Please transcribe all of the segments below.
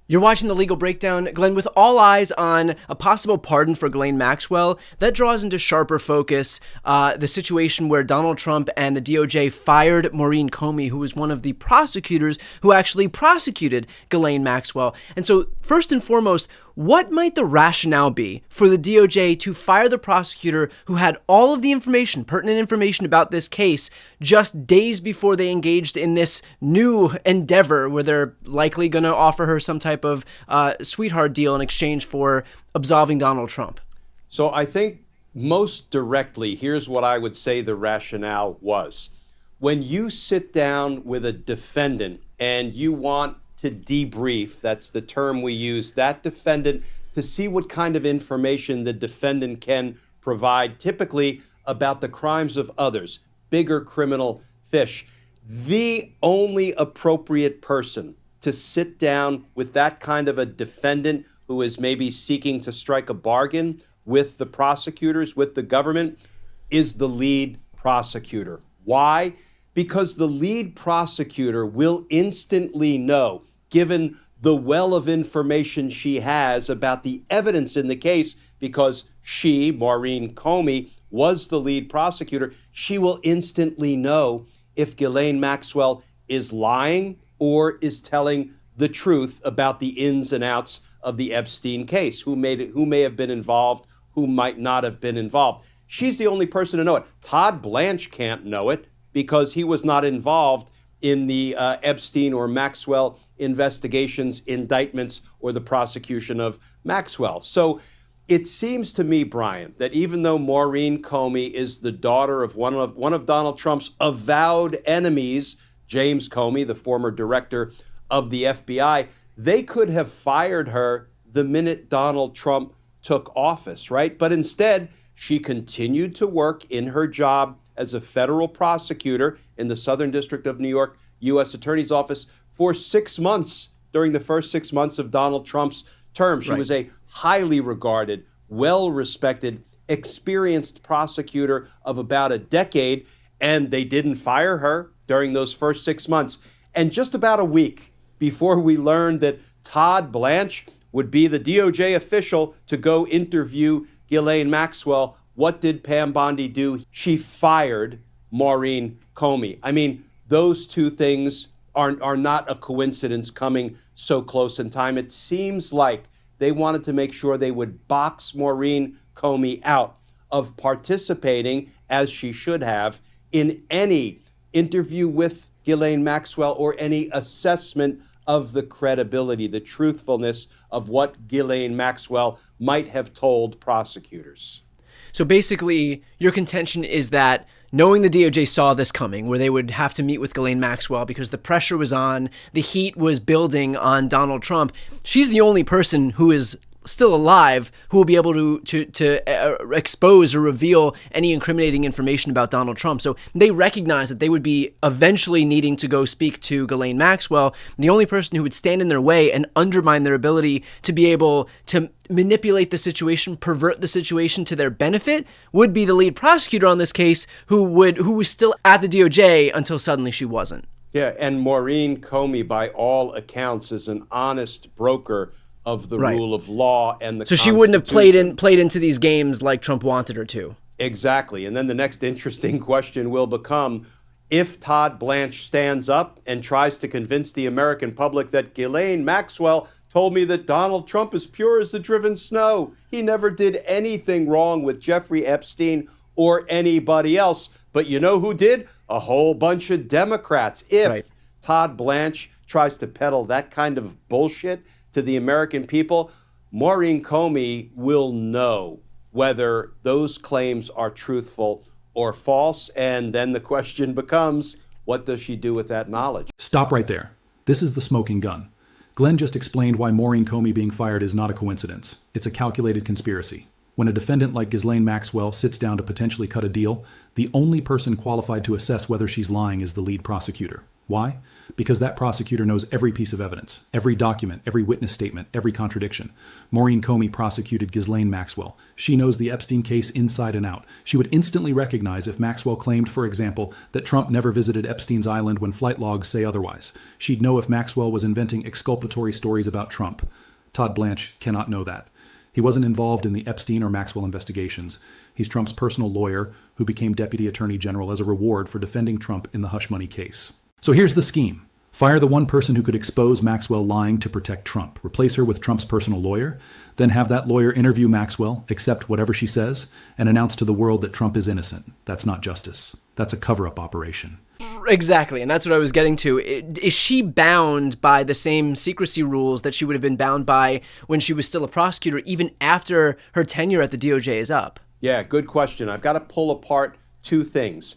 You're watching The Legal Breakdown. Glenn, with all eyes on a possible pardon for Ghislaine Maxwell, that draws into sharper focus the situation where Donald Trump and the DOJ fired Maureen Comey, who was one of the prosecutors who actually prosecuted Ghislaine Maxwell. And so, first and foremost, what might the rationale be for the DOJ to fire the prosecutor who had all of the information, pertinent information about this case, just days before they engaged in this new endeavor where they're likely going to offer her some type of sweetheart deal in exchange for absolving Donald Trump? So I think most directly, here's what I would say the rationale was. When you sit down with a defendant and you want to debrief, that's the term we use, that defendant, to see what kind of information the defendant can provide, typically about the crimes of others, bigger criminal fish. The only appropriate person to sit down with that kind of a defendant who is maybe seeking to strike a bargain with the prosecutors, with the government, is the lead prosecutor. Why? Because the lead prosecutor will instantly know, given the well of information she has about the evidence in the case, because she, Maureen Comey, was the lead prosecutor, she will instantly know if Ghislaine Maxwell is lying or is telling the truth about the ins and outs of the Epstein case, who may have been involved, who might not have been involved. She's the only person to know it. Todd Blanche can't know it because he was not involved in the Epstein or Maxwell investigations, indictments, or the prosecution of Maxwell. So it seems to me, Brian, that even though Maureen Comey is the daughter of one of Donald Trump's avowed enemies, James Comey, the former director of the FBI, they could have fired her the minute Donald Trump took office, right? But instead, she continued to work in her job as a federal prosecutor in the Southern District of New York U.S. Attorney's Office for 6 months during the first 6 months of Donald Trump's term. She was a highly regarded, well-respected, experienced prosecutor of about a decade, and they didn't fire her during those first 6 months. And just about a week before we learned that Todd Blanche would be the DOJ official to go interview Ghislaine Maxwell, what did Pam Bondi do? She fired Maureen Comey. I mean, those two things are not a coincidence coming so close in time. It seems like they wanted to make sure they would box Maureen Comey out of participating, as she should have, in any interview with Ghislaine Maxwell or any assessment of the credibility, the truthfulness of what Ghislaine Maxwell might have told prosecutors. So basically, your contention is that knowing the DOJ saw this coming, where they would have to meet with Ghislaine Maxwell because the pressure was on, the heat was building on Donald Trump, she's the only person who is still alive who will be able to expose or reveal any incriminating information about Donald Trump. So they recognize that they would be eventually needing to go speak to Ghislaine Maxwell. The only person who would stand in their way and undermine their ability to be able to manipulate the situation, pervert the situation to their benefit, would be the lead prosecutor on this case, who was still at the DOJ until suddenly she wasn't. Yeah, and Maureen Comey, by all accounts, is an honest broker of the rule of law and the Constitution. So she wouldn't have played into these games like Trump wanted her to. Exactly. And then the next interesting question will become, if Todd Blanche stands up and tries to convince the American public that Ghislaine Maxwell told me that Donald Trump is pure as the driven snow, he never did anything wrong with Jeffrey Epstein or anybody else, but you know who did? A whole bunch of Democrats. If Todd Blanche tries to peddle that kind of bullshit to the American people, Maureen Comey will know whether those claims are truthful or false. And then the question becomes, what does she do with that knowledge? Stop right there. This is the smoking gun. Glenn just explained why Maureen Comey being fired is not a coincidence. It's a calculated conspiracy. When a defendant like Ghislaine Maxwell sits down to potentially cut a deal, the only person qualified to assess whether she's lying is the lead prosecutor. Why? Because that prosecutor knows every piece of evidence, every document, every witness statement, every contradiction. Maureen Comey prosecuted Ghislaine Maxwell. She knows the Epstein case inside and out. She would instantly recognize if Maxwell claimed, for example, that Trump never visited Epstein's island when flight logs say otherwise. She'd know if Maxwell was inventing exculpatory stories about Trump. Todd Blanche cannot know that. He wasn't involved in the Epstein or Maxwell investigations. He's Trump's personal lawyer who became Deputy Attorney General as a reward for defending Trump in the hush money case. So here's the scheme. Fire the one person who could expose Maxwell lying to protect Trump. Replace her with Trump's personal lawyer. Then have that lawyer interview Maxwell, accept whatever she says, and announce to the world that Trump is innocent. That's not justice. That's a cover-up operation. Exactly, and that's what I was getting to. Is she bound by the same secrecy rules that she would have been bound by when she was still a prosecutor, even after her tenure at the DOJ is up? Yeah, good question. I've got to pull apart two things.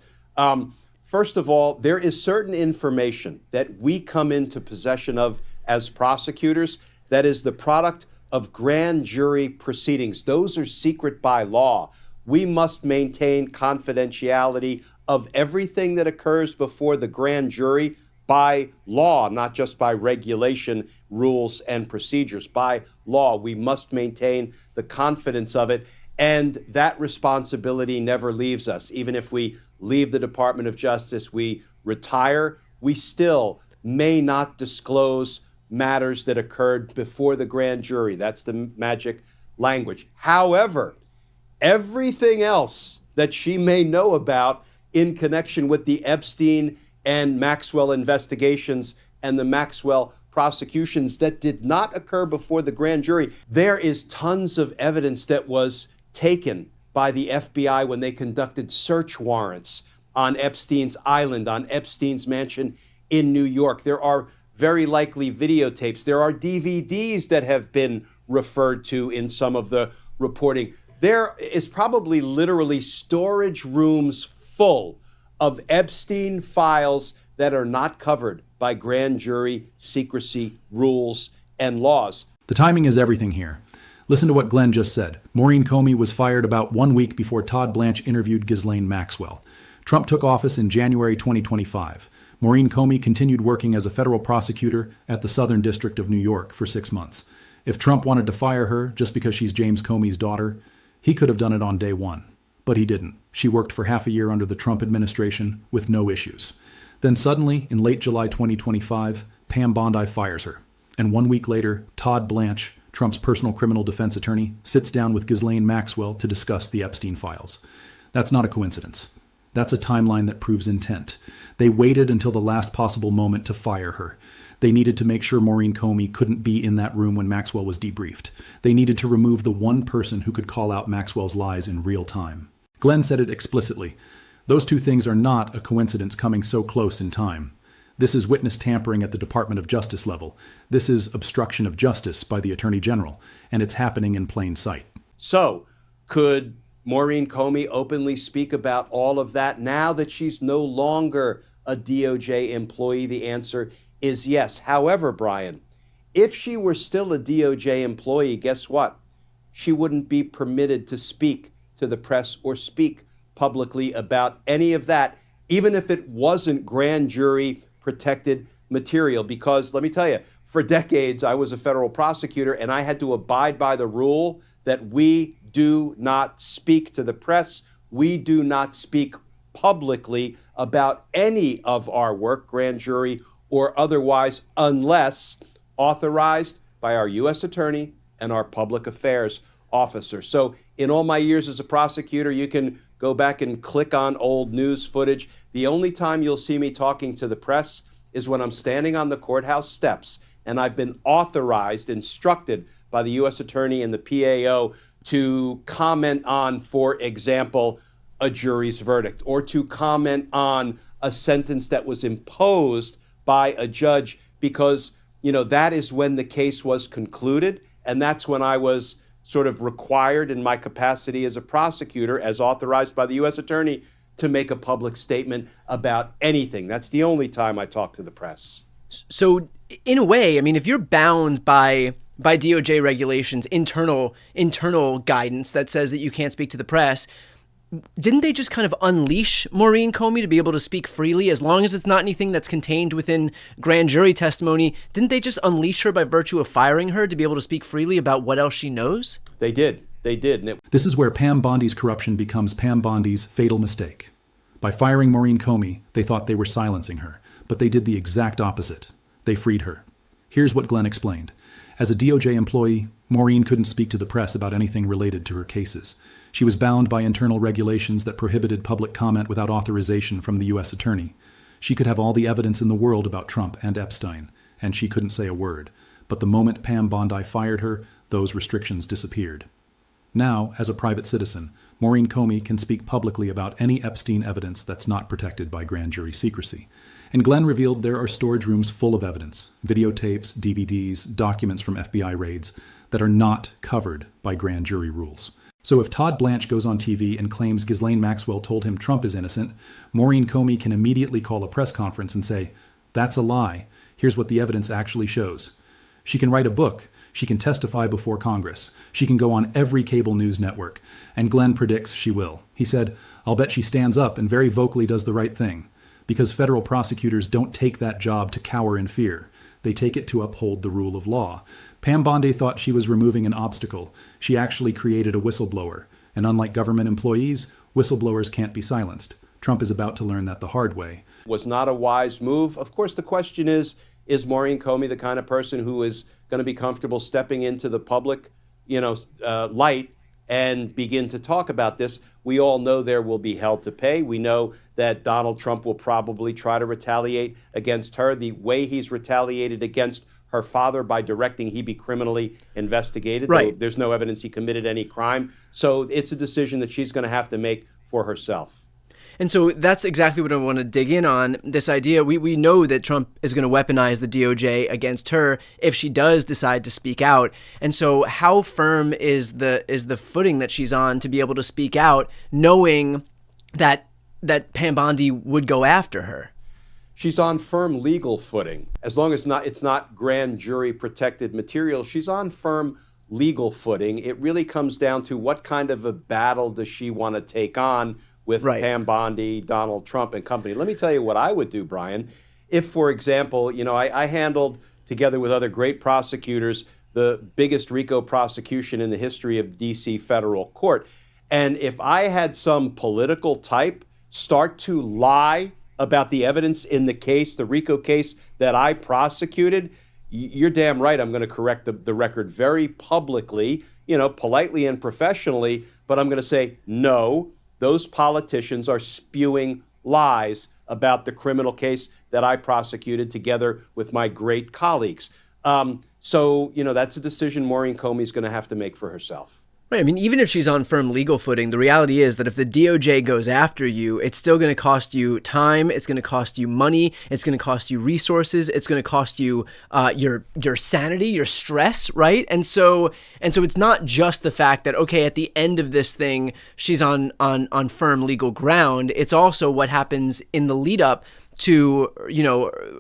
First of all, there is certain information that we come into possession of as prosecutors that is the product of grand jury proceedings. Those are secret by law. We must maintain confidentiality of everything that occurs before the grand jury by law, not just by regulation, rules, and procedures. By law, we must maintain the confidence of it. And that responsibility never leaves us. Even if we leave the Department of Justice, we retire, we still may not disclose matters that occurred before the grand jury. That's the magic language. However, everything else that she may know about in connection with the Epstein and Maxwell investigations and the Maxwell prosecutions that did not occur before the grand jury, there is tons of evidence that was taken by the FBI when they conducted search warrants on Epstein's island, on Epstein's mansion in New York. There are very likely videotapes. There are DVDs that have been referred to in some of the reporting. There is probably literally storage rooms full of Epstein files that are not covered by grand jury secrecy rules and laws. The timing is everything here. Listen to what Glenn just said. Maureen Comey was fired about 1 week before Todd Blanche interviewed Ghislaine Maxwell. Trump took office in January 2025. Maureen Comey continued working as a federal prosecutor at the Southern District of New York for 6 months. If Trump wanted to fire her just because she's James Comey's daughter, he could have done it on day one. But he didn't. She worked for half a year under the Trump administration with no issues. Then suddenly, in late July 2025, Pam Bondi fires her. And 1 week later, Todd Blanche, Trump's personal criminal defense attorney, sits down with Ghislaine Maxwell to discuss the Epstein files. That's not a coincidence. That's a timeline that proves intent. They waited until the last possible moment to fire her. They needed to make sure Maureen Comey couldn't be in that room when Maxwell was debriefed. They needed to remove the one person who could call out Maxwell's lies in real time. Glenn said it explicitly. Those two things are not a coincidence coming so close in time. This is witness tampering at the Department of Justice level. This is obstruction of justice by the Attorney General, and it's happening in plain sight. So, could Maureen Comey openly speak about all of that now that she's no longer a DOJ employee? The answer is yes. However, Brian, if she were still a DOJ employee, guess what? She wouldn't be permitted to speak to the press or speak publicly about any of that, even if it wasn't grand jury protected material. Because let me tell you, for decades, I was a federal prosecutor and I had to abide by the rule that we do not speak to the press. We do not speak publicly about any of our work, grand jury or otherwise, unless authorized by our U.S. Attorney and our public affairs officer. So in all my years as a prosecutor, you can go back and click on old news footage. The only time you'll see me talking to the press is when I'm standing on the courthouse steps and I've been authorized, instructed by the U.S. Attorney and the PAO to comment on, for example, a jury's verdict or to comment on a sentence that was imposed by a judge because, that is when the case was concluded. And that's when I was sort of required in my capacity as a prosecutor, as authorized by the U.S. Attorney, to make a public statement about anything. That's the only time I talk to the press. So in a way, I mean, if you're bound by DOJ regulations, internal guidance that says that you can't speak to the press, didn't they just kind of unleash Maureen Comey to be able to speak freely as long as it's not anything that's contained within grand jury testimony? Didn't they just unleash her by virtue of firing her to be able to speak freely about what else she knows? They did. They did. This is where Pam Bondi's corruption becomes Pam Bondi's fatal mistake. By firing Maureen Comey, they thought they were silencing her, but they did the exact opposite. They freed her. Here's what Glenn explained. As a DOJ employee, Maureen couldn't speak to the press about anything related to her cases. She was bound by internal regulations that prohibited public comment without authorization from the U.S. attorney. She could have all the evidence in the world about Trump and Epstein, and she couldn't say a word. But the moment Pam Bondi fired her, those restrictions disappeared. Now, as a private citizen, Maureen Comey can speak publicly about any Epstein evidence that's not protected by grand jury secrecy. And Glenn revealed there are storage rooms full of evidence, videotapes, DVDs, documents from FBI raids, that are not covered by grand jury rules. So if Todd Blanche goes on TV and claims Ghislaine Maxwell told him Trump is innocent, Maureen Comey can immediately call a press conference and say, "That's a lie. Here's what the evidence actually shows." She can write a book. She can testify before Congress. She can go on every cable news network. And Glenn predicts she will. He said, "I'll bet she stands up and very vocally does the right thing." Because federal prosecutors don't take that job to cower in fear. They take it to uphold the rule of law. Pam Bondi thought she was removing an obstacle. She actually created a whistleblower. And unlike government employees, whistleblowers can't be silenced. Trump is about to learn that the hard way. Was not a wise move. Of course, the question is Maureen Comey the kind of person who is going to be comfortable stepping into the public, light and begin to talk about this? We all know there will be hell to pay. We know that Donald Trump will probably try to retaliate against her the way he's retaliated against her father by directing he be criminally investigated. Right. There's no evidence he committed any crime. So it's a decision that she's going to have to make for herself. And so that's exactly what I want to dig in on, this idea. We know that Trump is going to weaponize the DOJ against her if she does decide to speak out. And so how firm is the footing that she's on to be able to speak out, knowing that Pam Bondi would go after her? She's on firm legal footing. As long as it's not grand jury protected material, she's on firm legal footing. It really comes down to what kind of a battle does she want to take on with Pam Bondi, Donald Trump, and company. Let me tell you what I would do, Brian. If, for example, I handled, together with other great prosecutors, the biggest RICO prosecution in the history of D.C. federal court. And if I had some political type start to lie about the evidence in the case, the RICO case that I prosecuted, you're damn right I'm going to correct the record very publicly, politely and professionally, but I'm going to say, no, those politicians are spewing lies about the criminal case that I prosecuted together with my great colleagues. So that's a decision Maureen Comey is going to have to make for herself. Right. I mean, even if she's on firm legal footing, the reality is that if the DOJ goes after you, it's still going to cost you time. It's going to cost you money. It's going to cost you resources. It's going to cost you your sanity, your stress. Right. And so it's not just the fact that, OK, at the end of this thing, she's on firm legal ground. It's also what happens in the lead up to,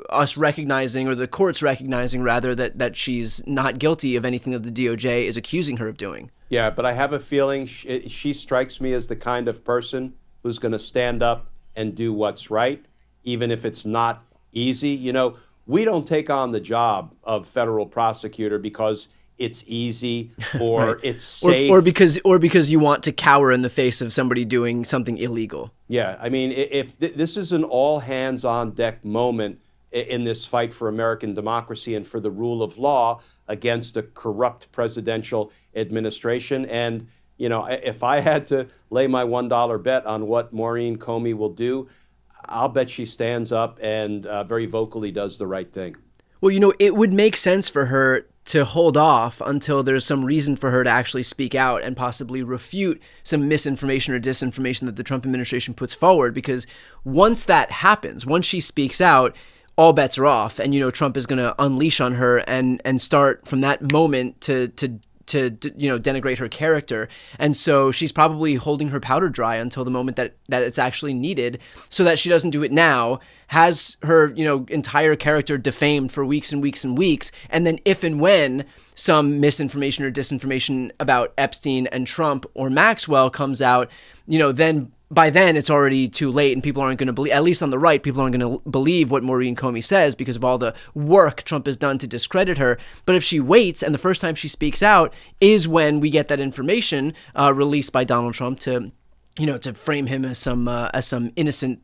us recognizing, or the courts recognizing rather, that she's not guilty of anything that the DOJ is accusing her of doing. Yeah, but I have a feeling she strikes me as the kind of person who's going to stand up and do what's right, even if it's not easy. We don't take on the job of federal prosecutor because it's easy or right. It's safe. Or because you want to cower in the face of somebody doing something illegal. Yeah, I mean, if this is an all-hands-on-deck moment in this fight for American democracy and for the rule of law against a corrupt presidential administration. And, if I had to lay my $1 bet on what Maureen Comey will do, I'll bet she stands up and very vocally does the right thing. Well, it would make sense for her to hold off until there's some reason for her to actually speak out and possibly refute some misinformation or disinformation that the Trump administration puts forward. Because once that happens, once she speaks out, all bets are off, and Trump is going to unleash on her and start from that moment to denigrate her character. And so she's probably holding her powder dry until the moment that it's actually needed, so that she doesn't do it now, has her, entire character defamed for weeks and weeks and weeks. And then if and when some misinformation or disinformation about Epstein and Trump or Maxwell comes out, then by then it's already too late, and people aren't going to believe, at least on the right, people aren't going to believe what Maureen Comey says because of all the work Trump has done to discredit her. But if she waits, and the first time she speaks out is when we get that information released by Donald Trump to frame him as some innocent,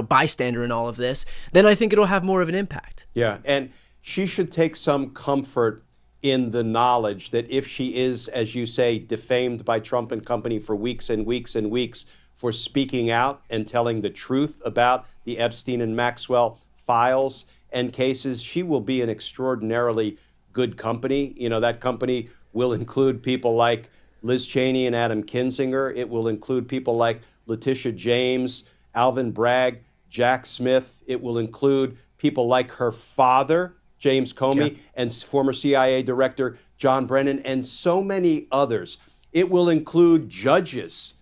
bystander in all of this, then I think it'll have more of an impact. Yeah, and she should take some comfort in the knowledge that if she is, as you say, defamed by Trump and company for weeks and weeks and weeks for speaking out and telling the truth about the Epstein and Maxwell files and cases, she will be an extraordinarily good company. That company will include people like Liz Cheney and Adam Kinzinger. It will include people like Letitia James, Alvin Bragg, Jack Smith. It will include people like her father, James Comey, and former CIA Director John Brennan, and so many others. It will include judges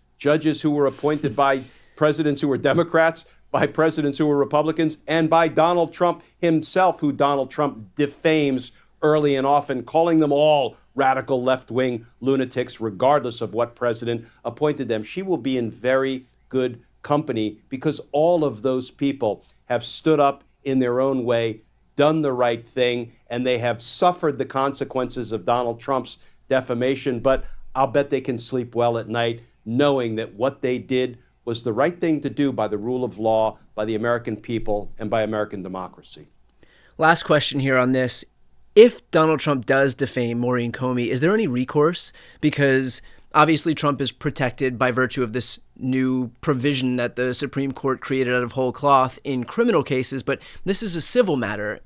who were appointed by presidents who were Democrats, by presidents who were Republicans, and by Donald Trump himself, who Donald Trump defames early and often, calling them all radical left-wing lunatics, regardless of what president appointed them. She will be in very good company because all of those people have stood up in their own way, done the right thing, and they have suffered the consequences of Donald Trump's defamation. But I'll bet they can sleep well at night, knowing that what they did was the right thing to do by the rule of law, by the American people, and by American democracy. Last question here on this. If Donald Trump does defame Maureen Comey, is there any recourse? Because obviously Trump is protected by virtue of this new provision that the Supreme Court created out of whole cloth in criminal cases, but this is a civil matter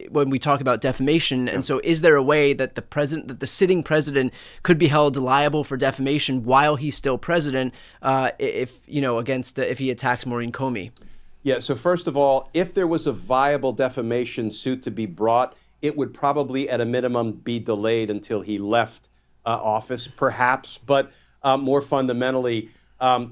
when we talk about defamation. And so is there a way that the sitting president could be held liable for defamation while he's still president if he attacks Maureen Comey? Yeah, so first of all, if there was a viable defamation suit to be brought, it would probably at a minimum be delayed until he left office, perhaps. But more fundamentally,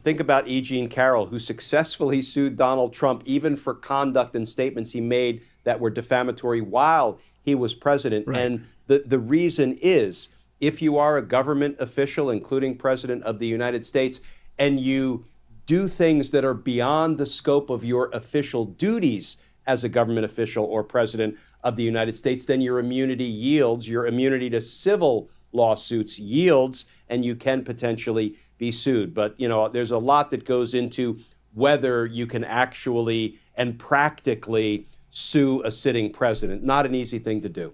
think about E. Jean Carroll, who successfully sued Donald Trump even for conduct and statements he made that were defamatory while he was president. Right. And the reason is, if you are a government official, including President of the United States, and you do things that are beyond the scope of your official duties as a government official or President of the United States, then your immunity yields, your immunity to civil lawsuits yields, and you can potentially be sued. But, there's a lot that goes into whether you can actually and practically sue a sitting president. Not an easy thing to do.